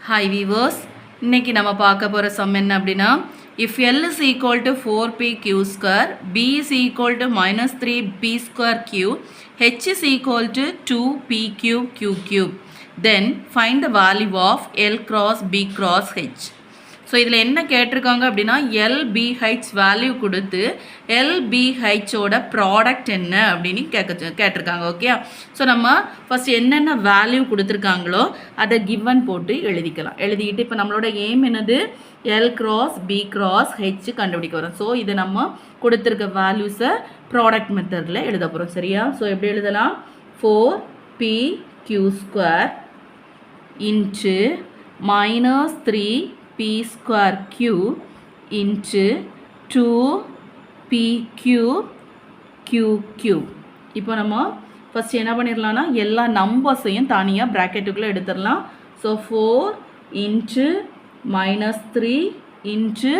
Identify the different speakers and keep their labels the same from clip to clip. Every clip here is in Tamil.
Speaker 1: Hi viewers, இன்னைக்கு நம்ம பார்க்க போற சம் என்ன அப்படினா if L is equal to 4pq square, B is equal to minus 3b square q, H is equal to 2pq q cube, then find the value of L cross B cross H. So இதில் என்ன கேட்டிருக்காங்க அப்படின்னா LBH வேல்யூ கொடுத்து LBHோட ப்ராடக்ட் என்ன அப்படின்னு கேட்டிருக்காங்க. ஓகே, ஸோ நம்ம ஃபஸ்ட் என்னென்ன வேல்யூ கொடுத்துருக்காங்களோ அதை கிவன் போட்டு எழுதிக்கலாம். எழுதிக்கிட்டு இப்போ நம்மளோட எய்ம் என்னது, L cross B cross H கண்டுபிடிக்க வரும். ஸோ இதை நம்ம கொடுத்துருக்க வேல்யூஸை ப்ராடக்ட் மெத்தடில் எழுத போகிறோம். சரியா? ஸோ எப்படி எழுதலாம், 4pq square into minus 3p square q into 2pq q cube. இப்போ நம்ம ஃபஸ்ட் என்ன பண்ணிடலாம்னா எல்லா நம்பர்ஸையும் தனியாக ப்ராக்கெட்டுக்குள்ளே எடுத்துடலாம். ஸோ 4 இன்ட்டு minus 3 இன்ட்டு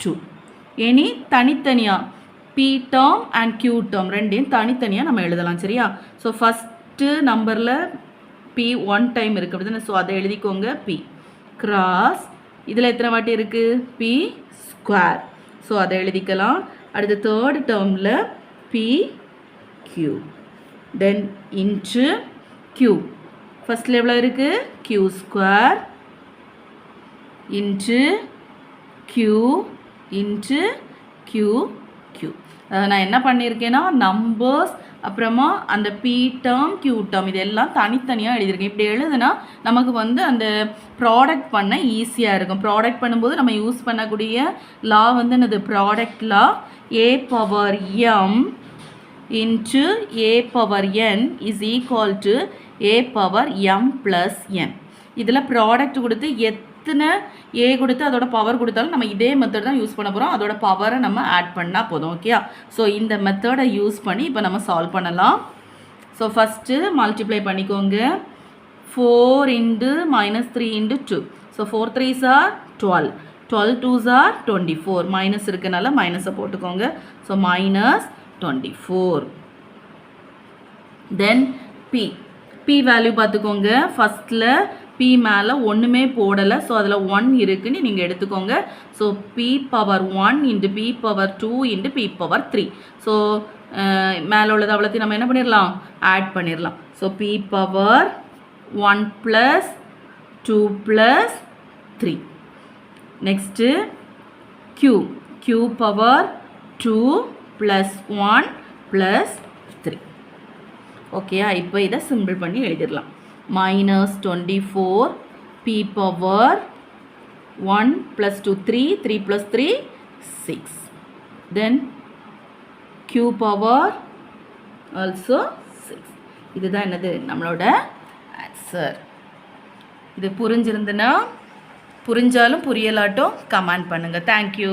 Speaker 1: 2 இனி தனித்தனியாக p term and q term ரெண்டையும் தனித்தனியாக நம்ம எழுதலாம். சரியா? ஸோ ஃபஸ்ட்டு நம்பரில் p 1 டைம் இருக்குது அப்படிதானே, ஸோ அதை எழுதிக்கோங்க. p கிராஸ் இதில் எத்தனை வாட்டி இருக்குது, p ஸ்கொயர், ஸோ அதை எழுதிக்கலாம். அடுத்து தேர்ட் டேர்மில் p q, தென் இன்ட்டு q, ஃபஸ்ட்டில் எவ்வளோ இருக்குது, q square into q into q q. நான் என்ன பண்ணியிருக்கேன்னா நம்பர்ஸ் அப்புறமா அந்த p டேர்ம் q டேர்ம் இதெல்லாம் தனித்தனியாக எழுதியிருக்கேன். இப்படி எழுதுனா நமக்கு வந்து அந்த ப்ராடக்ட் பண்ண ஈஸியாக இருக்கும். ப்ராடக்ட் பண்ணும்போது நம்ம யூஸ் பண்ணக்கூடிய லா வந்து என்னது, product law. a power m into a power n is equal to a power m plus n. இதில் ப்ராடக்ட் கொடுத்து எத்தனை ஏ கொடுத்து அதோட பவர் கொடுத்தாலும் நம்ம இதே மெத்தட் தான் யூஸ் பண்ண போகிறோம். அதோட பவரை நம்ம ஆட் பண்ணால் போதும். ஓகே, ஸோ இந்த மெத்தடை யூஸ் பண்ணி இப்போ நம்ம சால்வ் பண்ணலாம். ஸோ ஃபஸ்ட்டு மல்டிப்ளை பண்ணிக்கோங்க. 4 into minus 3 into 2, so 4 3s are 12, 12 2s are 24, minus இருக்கனால மைனஸை போட்டுக்கோங்க. So minus 24. தென் p வேல்யூ பார்த்துக்கோங்க. ஃபஸ்ட்டில் p மேலே ஒன்றுமே போடலை, ஸோ அதில் 1 இருக்குன்னு நீங்கள் எடுத்துக்கோங்க. So p power 1 into p power 2 into p power 3. So மேலே உள்ளது அவ்வளோத்தையும் நம்ம என்ன பண்ணிடலாம், ஆட் பண்ணிடலாம். So p power 1 plus 2 plus 3. Next q power 2 plus 1 plus 3. ஓகேயா? இப்போ இதை சிம்பிள் பண்ணி எழுதிடலாம். minus 24 p power 1 plus 2 3, 3 plus 3 6, then q power also 6. இதுதான் என்னது நம்மளோட ஆன்சர். இது புரிஞ்சிருந்துன்னா புரிஞ்சாலும் புரியலாட்டும் கமெண்ட் பண்ணுங்கள். தேங்க்யூ.